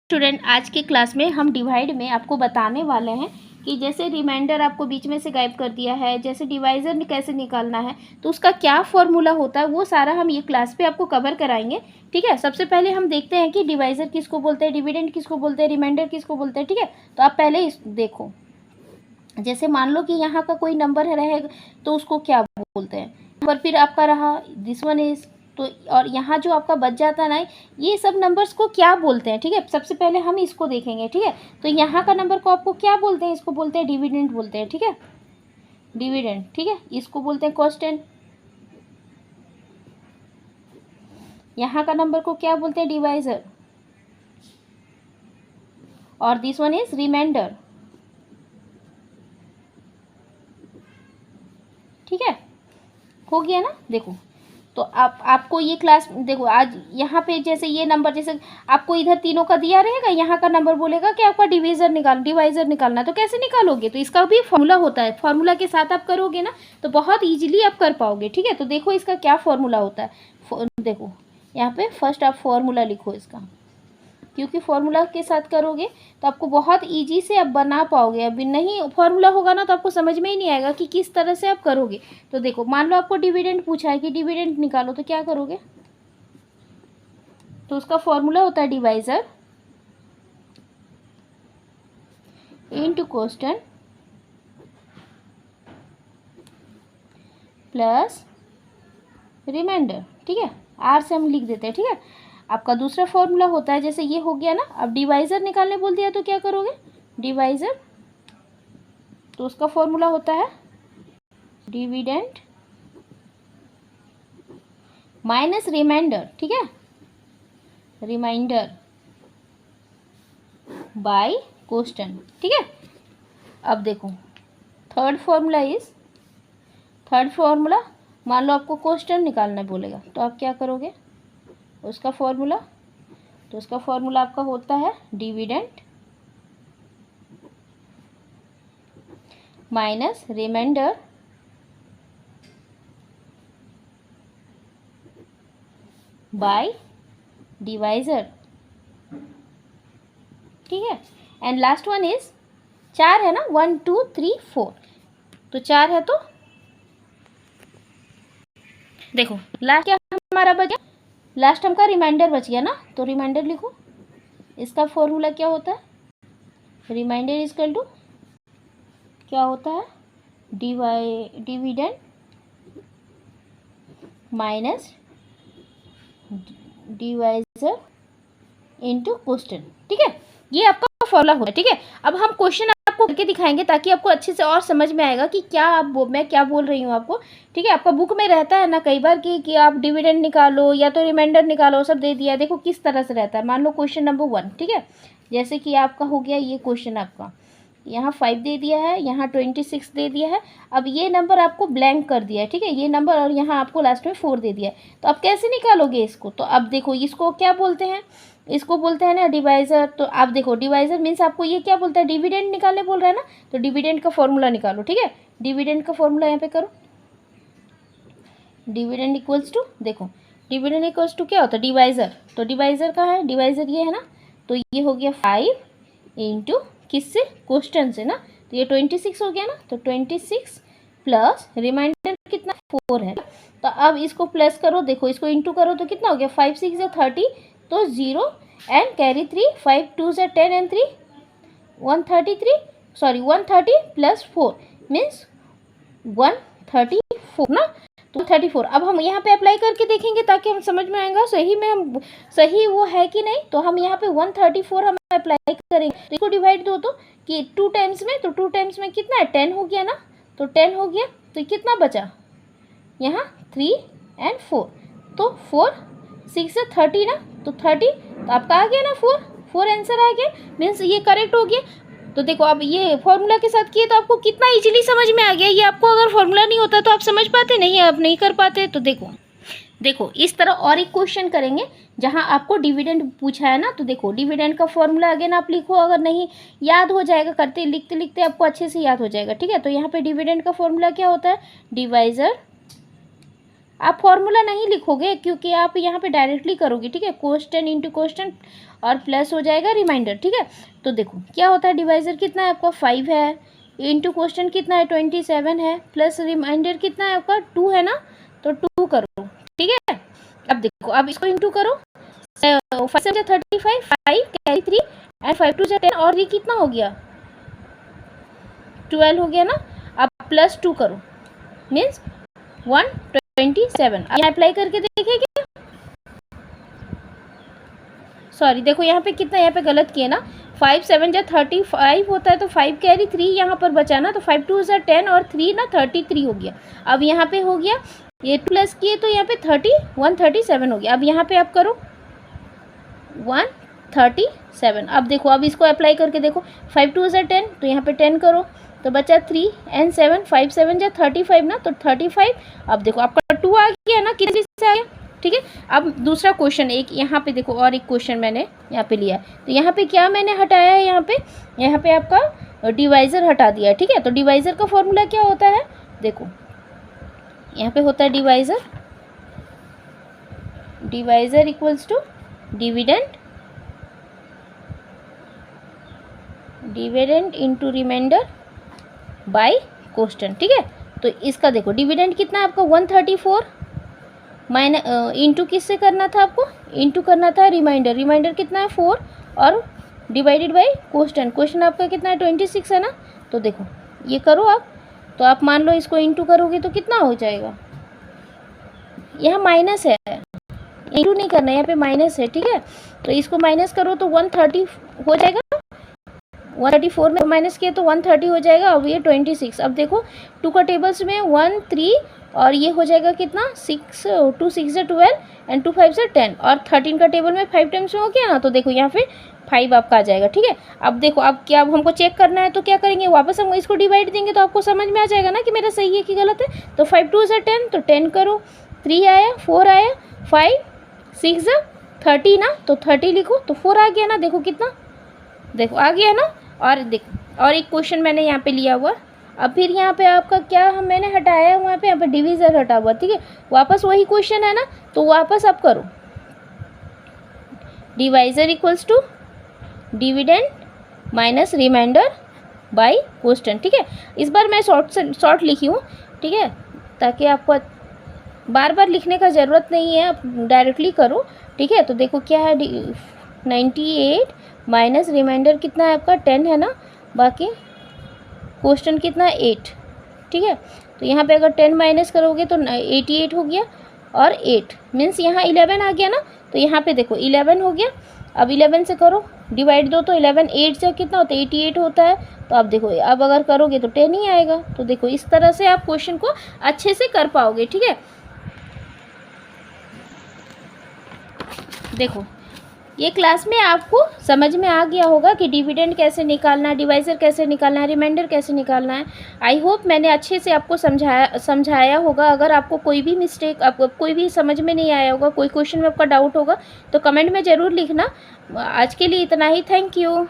Student, आज के class में हम डिवाइड में आपको बताने वाले हैं कि जैसे रिमाइंडर आपको बीच में से गायब कर दिया है, जैसे डिवाइज़र कैसे निकालना है, तो उसका क्या फॉर्मूला होता है, वो सारा हम ये क्लास पे आपको कवर कराएंगे। ठीक है, सबसे पहले हम देखते हैं कि डिवाइज़र किसको बोलते हैं, डिविडेंड किसको बोलते हैं, रिमाइंडर किसको बोलते हैं। ठीक है, तो आप पहले इस देखो, जैसे मान लो कि यहाँ का कोई नंबर रहेगा तो उसको क्या बोलते हैं, पर फिर आपका रहा दिस वन इज, तो और यहाँ जो आपका बच जाता ना, ये सब नंबर्स को क्या बोलते हैं। ठीक है, सबसे पहले हम इसको देखेंगे। ठीक है, तो यहाँ का नंबर को आपको क्या बोलते हैं, इसको बोलते हैं डिविडेंड बोलते हैं। ठीक है, डिविडेंड। ठीक है, इसको बोलते हैं कोस्टेंट। यहाँ का नंबर को क्या बोलते हैं, डिवाइजर, और दिस वन इज रिमाइंडर। ठीक है, हो गया ना। देखो, तो आपको ये क्लास देखो, आज यहाँ पे जैसे ये नंबर, जैसे आपको इधर तीनों का दिया रहेगा, यहाँ का नंबर बोलेगा कि आपका डिवाइजर निकालना, तो कैसे निकालोगे, तो इसका भी फॉर्मूला होता है। फॉर्मूला के साथ आप करोगे ना तो बहुत इजीली आप कर पाओगे। ठीक है, तो देखो इसका क्या फॉर्मूला होता है। देखो यहाँ पे फर्स्ट आप फॉर्मूला लिखो इसका, क्योंकि फॉर्मूला के साथ करोगे तो आपको बहुत इजी से आप बना पाओगे। अभी नहीं फॉर्मूला होगा ना तो आपको समझ में ही नहीं आएगा कि किस तरह से आप करोगे। तो देखो, मान लो आपको डिविडेंड पूछा है कि डिविडेंड निकालो, तो क्या करोगे, तो उसका फॉर्मूला होता है डिवाइजर इनटू कोस्टेंट प्लस रिमाइंडर। ठीक है, आर से हम लिख देते हैं। ठीक है, आपका दूसरा फॉर्मूला होता है, जैसे ये हो गया ना, अब डिवाइजर निकालने बोल दिया तो क्या करोगे, डिवाइजर, तो उसका फॉर्मूला होता है डिविडेंड माइनस रिमाइंडर। ठीक है, रिमाइंडर बाय कोस्टेंट। ठीक है, अब देखो थर्ड फॉर्मूला, मान लो आपको कोस्टेंट निकालना बोलेगा तो आप क्या करोगे, उसका फॉर्मूला, तो उसका फॉर्मूला आपका होता है dividend minus remainder by divisor. ठीक है, एंड लास्ट वन इज, 4 है ना, 1 2 3 4, तो 4 है, तो देखो लास्ट क्या हमारा बच गया, लास्ट हमका रिमाइंडर बच गया ना, तो रिमाइंडर लिखो। इसका फॉर्मूला क्या होता है, रिमाइंडर इजकल टू क्या होता है, डिविडेंड माइनस डिवाइजर इनटू कोस्टेंट। ठीक है, ये आपका फॉर्मूला होता है। ठीक है, अब हम क्वेश्चन आपको करके दिखाएंगे ताकि आपको अच्छे से और समझ में आएगा कि क्या मैं क्या बोल रही हूँ आपको। ठीक है, आपका बुक में रहता है ना कई बार कि आप डिविडेंड निकालो या तो रिमाइंडर निकालो, सब दे दिया। देखो किस तरह से रहता है। मान लो क्वेश्चन नंबर 1, ठीक है, जैसे कि आपका हो गया ये क्वेश्चन, आपका यहाँ 5 दे दिया है, यहाँ 26 दे दिया है। अब ये नंबर आपको ब्लैंक कर दिया है। ठीक है, ये नंबर, और यहाँ आपको लास्ट में 4 दे दिया है, तो आप कैसे निकालोगे इसको। तो अब देखो, इसको क्या बोलते हैं, इसको बोलते हैं ना डिवाइजर। तो आप देखो, डिवाइजर मीन्स आपको ये क्या बोलता है, डिविडेंड निकालने बोल रहा है ना, तो डिविडेंड का फॉर्मूला निकालो। ठीक है, डिविडेंड का फॉर्मूला यहाँ पे करो, डिविडेंड इक्वल्स टू, देखो डिविडेंड इक्वल्स टू क्या होता है, डिवाइजर, तो डिवाइजर का है, डिवाइजर ये है ना, तो ये हो गया 5 इंटू किससे, कोस्टेंट से ना, तो ये 26 हो गया ना, तो 26 प्लस रिमाइंडर कितना 4 है। तो अब इसको प्लस करो, देखो इसको इंटू करो तो कितना हो गया, 5 6 या 30, तो 0 एंड कैरी 3, 5 2 से 10 एंड 3 133, सॉरी 130 प्लस 4 मीन्स 134 ना, तो 34। अब हम यहाँ पे अप्लाई करके देखेंगे ताकि हम समझ में आएगा सही में हम सही वो है कि नहीं। तो हम यहाँ पे 134 हम अप्लाई करेंगे, तो इसको डिवाइड दो तो कि 2 टाइम्स में, तो 2 टाइम्स में कितना है, 10 हो गया ना, तो 10 हो गया, तो कितना बचा यहाँ 3 एंड 4, तो 4 6 से 30 ना, तो 30, तो आपका आ गया ना 4 आंसर आ गया, मीन्स ये करेक्ट हो गया। तो देखो, अब ये फॉर्मूला के साथ किए तो आपको कितना इजीली समझ में आ गया। ये आपको अगर फॉर्मूला नहीं होता तो आप समझ पाते नहीं, आप नहीं कर पाते। तो देखो इस तरह और एक क्वेश्चन करेंगे जहां आपको डिविडेंड पूछा है ना, तो देखो डिविडेंड का फॉर्मूला अगेन आप लिखो, अगर नहीं याद हो जाएगा, करते लिखते लिखते आपको अच्छे से याद हो जाएगा। ठीक है, तो यहाँ पे डिविडेंड का फॉर्मूला क्या होता है, डिवाइजर आप फॉर्मूला नहीं लिखोगे क्योंकि आप यहाँ पे डायरेक्टली करोगे, ठीक है। क्वेश्चन इंटू क्वेश्चन और प्लस हो जाएगा रिमाइंडर, ठीक है। तो देखो क्या होता है, डिवाइजर कितना है आपका 5 है, इंटू क्वेश्चन कितना है 27 है, प्लस रिमाइंडर कितना है आपका 2 है ना, तो 2 करो, ठीक है। अब देखो अब इसको इंटू करो, 5 से 35, 5 कैरी 3 एंड 5 2 10 और ये कितना हो गया 12 हो गया ना। अब प्लस 2 करो मीन्स 127। अब यहाँ अप्लाई करके देखेंगे, सॉरी देखो यहाँ पे कितना, यहाँ पे गलत किया ना, 5 7 जा 35 होता है तो 5 कैरी 3 यहाँ पर बचा ना, तो 5 2 जा 10 और 3 ना 33 हो गया। अब यहाँ पे हो गया ये प्लस किए तो यहाँ पे 137 हो गया। अब यहाँ पे आप करो 137। अब देखो अब इसको अप्लाई करके देखो, 5 2 जा 10 तो यहाँ पे 10 करो तो बचा 3 एंड 7, 5 7 जा 35 ना, तो 35। अब देखो आपका 2 आ गया ना, कितने से आ गया, ठीक है। अब दूसरा क्वेश्चन एक यहाँ पे देखो, और एक क्वेश्चन मैंने यहाँ पे लिया, तो यहाँ पे क्या मैंने हटाया है, यहाँ पे आपका डिवाइज़र हटा दिया है, ठीक है। तो डिवाइज़र का फॉर्मूला क्या होता है, देखो यहाँ पे होता है divisor equals to dividend into remainder by quotient, ठीक है। तो इसका देखो डिविडेंड कितना है आपका 134 माइनस इंटू किससे करना था आपको, इंटू करना था रिमाइंडर कितना है 4 और डिवाइडेड बाय क्वोशिएंट आपका कितना है 26 है ना। तो देखो ये करो आप, तो आप मान लो इसको इंटू करोगे तो कितना हो जाएगा, यहाँ माइनस है, इंटू नहीं करना, यहाँ पे माइनस है, ठीक है। तो इसको माइनस करो तो 130 हो जाएगा, 134 में माइनस किया तो 130 हो जाएगा। अब ये 26, अब देखो 2 का टेबल्स में 1 3 और ये हो जाएगा कितना 6 2 6 से 12 एंड 2 5 से 10 और 13 का टेबल में 5 टाइम्स में हो गया ना, तो देखो यहाँ पे 5 आपका आ जाएगा, ठीक है। अब देखो अब क्या, अब हमको चेक करना है तो क्या करेंगे, वापस हम इसको डिवाइड देंगे तो आपको समझ में आ जाएगा ना कि मेरा सही है कि गलत है। तो 5 2 से 10 तो 10 करो, 3 आया 4 आया 5 6 30 ना, तो 30 लिखो तो 4 आ गया ना, देखो कितना, देखो आ गया ना। और देखो और एक क्वेश्चन मैंने यहाँ पे लिया हुआ, अब फिर यहाँ पे आपका क्या मैंने हटाया है, वहाँ पे यहाँ पे डिविज़र हटा हुआ, ठीक है। वापस वही क्वेश्चन है ना, तो वापस आप करो divisor equals to dividend minus remainder by quotient, ठीक है। इस बार मैं शॉर्ट लिखी हूँ, ठीक है, ताकि आपको बार बार लिखने का ज़रूरत नहीं है, आप डायरेक्टली करो, ठीक है। तो देखो क्या है 98 माइनस रिमाइंडर कितना है आपका 10 है ना, बाकी क्वोशिएंट कितना 8, ठीक है। तो यहाँ पे अगर 10 माइनस करोगे तो 88 हो गया और 8 मीन्स यहाँ 11 आ गया ना, तो यहाँ पे देखो 11 हो गया। अब 11 से करो डिवाइड दो तो 11 8 से कितना होता है 88 होता है। तो आप देखो अब अगर करोगे तो 10 ही आएगा। तो देखो इस तरह से आप क्वेश्चन को अच्छे से कर पाओगे, ठीक है। देखो ये क्लास में आपको समझ में आ गया होगा कि डिविडेंड कैसे निकालना है, डिवाइज़र कैसे निकालना है, रिमाइंडर कैसे निकालना है। आई होप मैंने अच्छे से आपको समझाया होगा। अगर आपको कोई भी मिस्टेक, आपको कोई भी समझ में नहीं आया होगा, कोई क्वेश्चन में आपका डाउट होगा तो कमेंट में ज़रूर लिखना। आज के लिए इतना ही, थैंक यू।